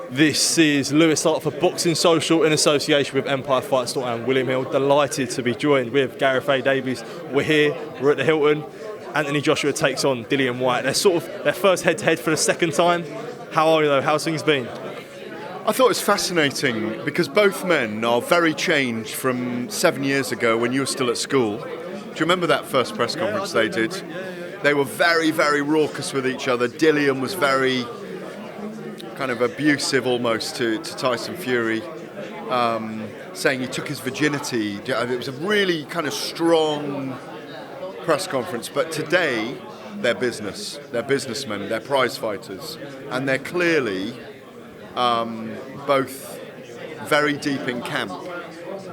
This is Lewis Hart for Boxing Social in association with Empire Fight Store and William Hill. Delighted to be joined with Gareth A Davies. We're here, we're at the Hilton. Anthony Joshua takes on Dillian Whyte. They're sort of their first head-to-head for the second time. How are you though? How's things been? I thought it was fascinating because both men are very changed from 7 years ago when you were still at school. Do you remember that first press conference they did? They were very, very raucous with each other. Dillian was very kind of abusive almost to Tyson Fury, saying he took his virginity. It was a really kind of strong press conference. But today, they're businessmen, they're prize fighters, and they're clearly both very deep in camp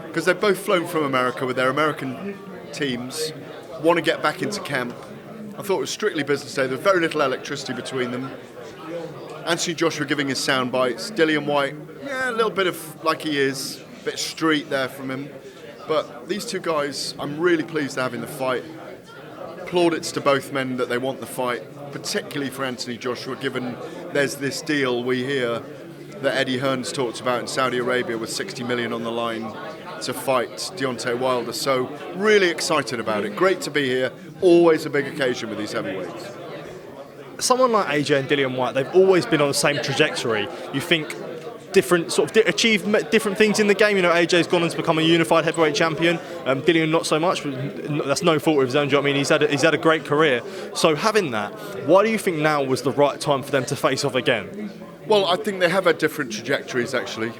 because they've both flown from America with their American teams, want to get back into camp. I thought it was strictly business day. There was very little electricity between them. Anthony Joshua giving his sound bites. Dillian Whyte, a little bit of like he is, a bit street there from him. But these two guys, I'm really pleased to have in the fight. Plaudits to both men that they want the fight, particularly for Anthony Joshua, given there's this deal we hear that Eddie Hearn's talked about in Saudi Arabia with 60 million on the line to fight Deontay Wilder. So really excited about it. Great to be here. Always a big occasion with these heavyweights. Someone like AJ and Dillian Whyte, they've always been on the same trajectory. You think different sort of achieve different things in the game. You know, AJ's gone on to become a unified heavyweight champion. Dillian not so much, but that's no fault of his own. Do you know what I mean? He's had a great career. So having that, why do you think now was the right time for them to face off again? Well, I think they have had different trajectories actually.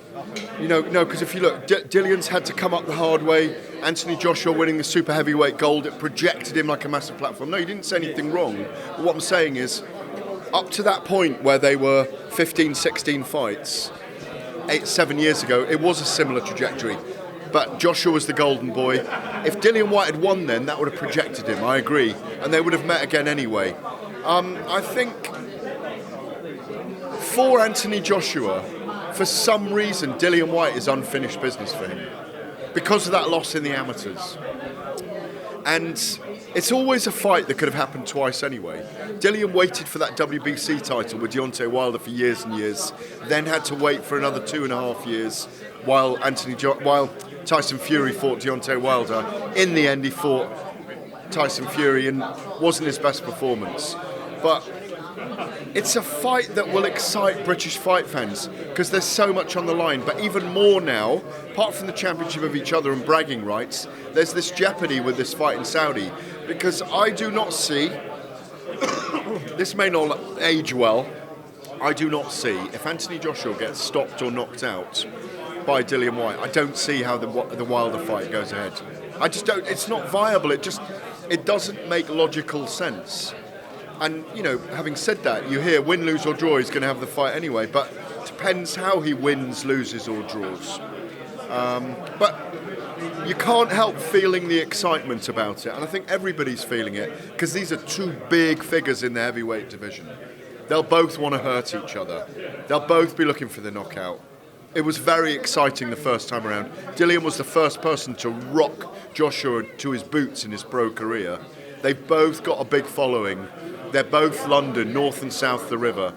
No, because if you look, Dillian's had to come up the hard way. Anthony Joshua winning the super heavyweight gold, it projected him like a massive platform. No, you didn't say anything wrong. But what I'm saying is, up to that point where they were 15, 16 fights, 7 years ago, it was a similar trajectory. But Joshua was the golden boy. If Dillian Whyte had won then, that would have projected him, I agree. And they would have met again anyway. I think for Anthony Joshua, for some reason, Dillian Whyte is unfinished business for him because of that loss in the amateurs. And it's always a fight that could have happened twice anyway. Dillian waited for that WBC title with Deontay Wilder for years and years, then had to wait for another 2.5 years while Tyson Fury fought Deontay Wilder. In the end, he fought Tyson Fury and wasn't his best performance. But it's a fight that will excite British fight fans because there's so much on the line. But even more now, apart from the championship of each other and bragging rights, there's this jeopardy with this fight in Saudi because I do not see, this may not age well, I do not see, if Anthony Joshua gets stopped or knocked out by Dillian Whyte, I don't see how the Wilder fight goes ahead. I just don't, it's not viable, it doesn't make logical sense. And, having said that, you hear win, lose or draw, he's going to have the fight anyway, but it depends how he wins, loses or draws. But you can't help feeling the excitement about it, and I think everybody's feeling it, because these are two big figures in the heavyweight division. They'll both want to hurt each other. They'll both be looking for the knockout. It was very exciting the first time around. Dillian was the first person to rock Joshua to his boots in his pro career. They've both got a big following. They're both London, north and south of the river.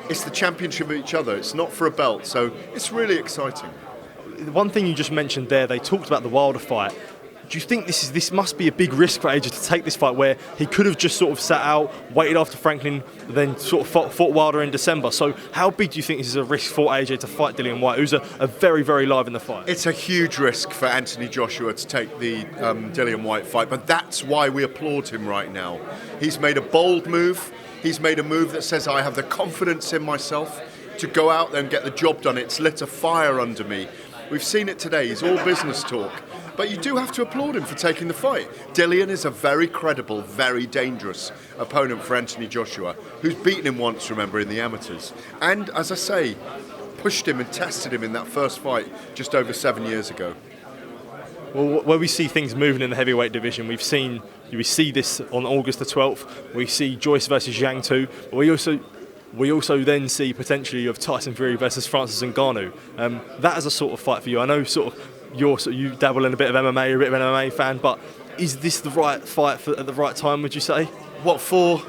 It's the championship of each other. It's not for a belt, so it's really exciting. One thing you just mentioned there, they talked about the Wilder fight. Do you think this must be a big risk for AJ to take this fight where he could have just sort of sat out, waited after Franklin, then sort of fought Wilder in December? So how big do you think this is a risk for AJ to fight Dillian Whyte, who's a very, very live in the fight? It's a huge risk for Anthony Joshua to take the Dillian Whyte fight, but that's why we applaud him right now. He's made a bold move. He's made a move that says, I have the confidence in myself to go out there and get the job done. It's lit a fire under me. We've seen it today. He's all business talk. But you do have to applaud him for taking the fight. Dillian is a very credible, very dangerous opponent for Anthony Joshua, who's beaten him once, remember, in the amateurs. And, as I say, pushed him and tested him in that first fight just over 7 years ago. Well, where we see things moving in the heavyweight division, we see this on August the 12th. We see Joyce versus Yang 2. But we also We also then see potentially of Tyson Fury versus Francis Ngannou. That is a sort of fight for you. I know you dabble in a bit of MMA, you're a bit of an MMA fan, but is this the right fight at the right time, would you say? What for?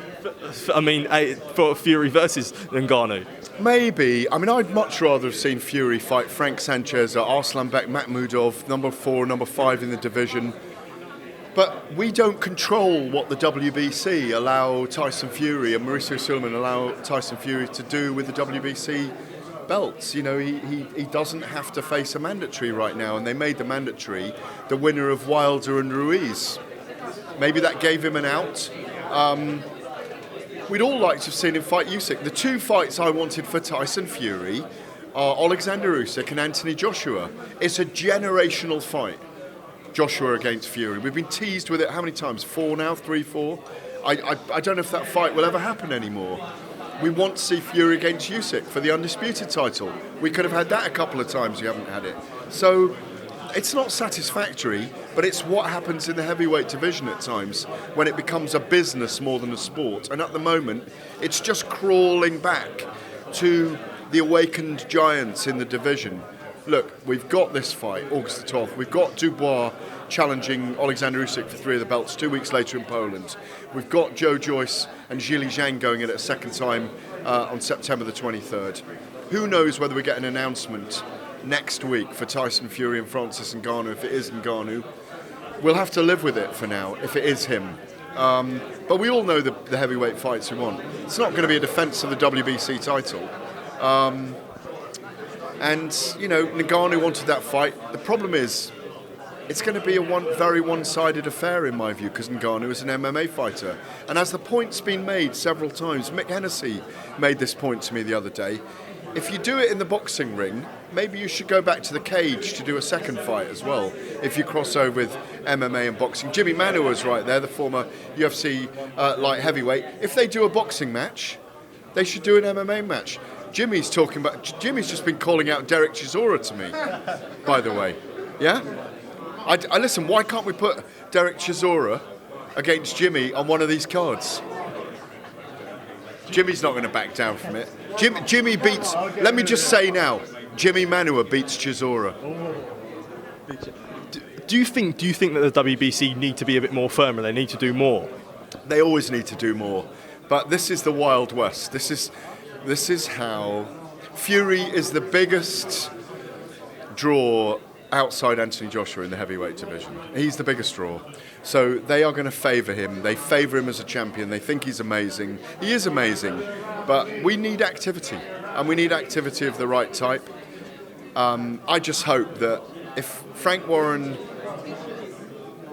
For Fury versus Ngannou. Maybe. I mean, I'd much rather have seen Fury fight Frank Sanchez or Arslanbek Makhmudov, number 4, number 5 in the division. But we don't control what the WBC allow Tyson Fury and Mauricio Sulaiman allow Tyson Fury to do with the WBC belts. You know, he doesn't have to face a mandatory right now, and they made the mandatory the winner of Wilder and Ruiz. Maybe that gave him an out. We'd all like to have seen him fight Usyk. The 2 fights I wanted for Tyson Fury are Alexander Usyk and Anthony Joshua. It's a generational fight, Joshua against Fury. We've been teased with it how many times? 4 now? 3, 4? I don't know if that fight will ever happen anymore. We want to see Fury against Usyk for the undisputed title. We could have had that a couple of times, we haven't had it. So it's not satisfactory, but it's what happens in the heavyweight division at times when it becomes a business more than a sport. And at the moment, it's just crawling back to the awakened giants in the division. Look, we've got this fight, August the 12th. We've got Dubois challenging Alexander Usyk for 3 of the belts 2 weeks later in Poland. We've got Joe Joyce and Zhilei Zhang going in at a second time on September the 23rd. Who knows whether we get an announcement next week for Tyson Fury and Francis Ngannou, if it is Ngannou. We'll have to live with it for now, if it is him. But we all know the heavyweight fights we want. It's not going to be a defence of the WBC title. And, you know, Ngannou wanted that fight. The problem is, it's going to be a very one-sided affair in my view, because Ngannou is an MMA fighter. And as the point's been made several times, Mick Hennessy made this point to me the other day, if you do it in the boxing ring, maybe you should go back to the cage to do a second fight as well, if you cross over with MMA and boxing. Jimmy Manu was right there, the former UFC light heavyweight. If they do a boxing match, they should do an MMA match. Jimmy's just been calling out Derek Chisora to me, by the way. Yeah? I listen, why can't we put Derek Chisora against Jimmy on one of these cards? Jimmy's not going to back down from it. Jimmy beats, let me just say now, Jimmy Manua beats Chisora. Do you think that the WBC need to be a bit more firm and they need to do more? They always need to do more. But this is the Wild West. This is how Fury is the biggest draw outside Anthony Joshua in the heavyweight division. He's the biggest draw. So they are going to favour him. They favour him as a champion. They think he's amazing. He is amazing. But we need activity. And we need activity of the right type. I just hope that if Frank Warren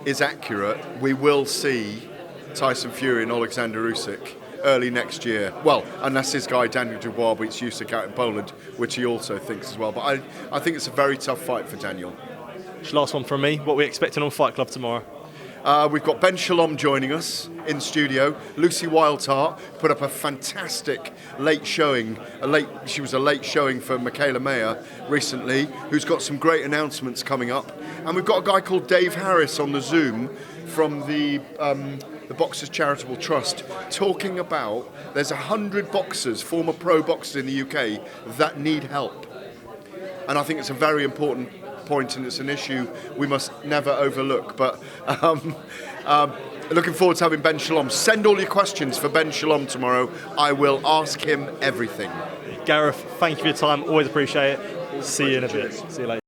is accurate, we will see Tyson Fury and Alexander Usyk early next year. Well, unless his guy Daniel Dubois beats Usyk out in Poland, which he also thinks as well. But I think it's a very tough fight for Daniel. Last one from me. What are we expecting on Fight Club tomorrow? We've got Ben Shalom joining us in studio. Lucy Wildheart put up a fantastic late showing. She was a late showing for Michaela Mayer recently, who's got some great announcements coming up. And we've got a guy called Dave Harris on the Zoom from the Boxers Charitable Trust, talking about there's 100 boxers, former pro boxers in the UK, that need help. And I think it's a very important point, and it's an issue we must never overlook. But looking forward to having Ben Shalom. Send all your questions for Ben Shalom tomorrow. I will ask him everything. Gareth, thank you for your time. Always appreciate it. See you in a bit. See you later.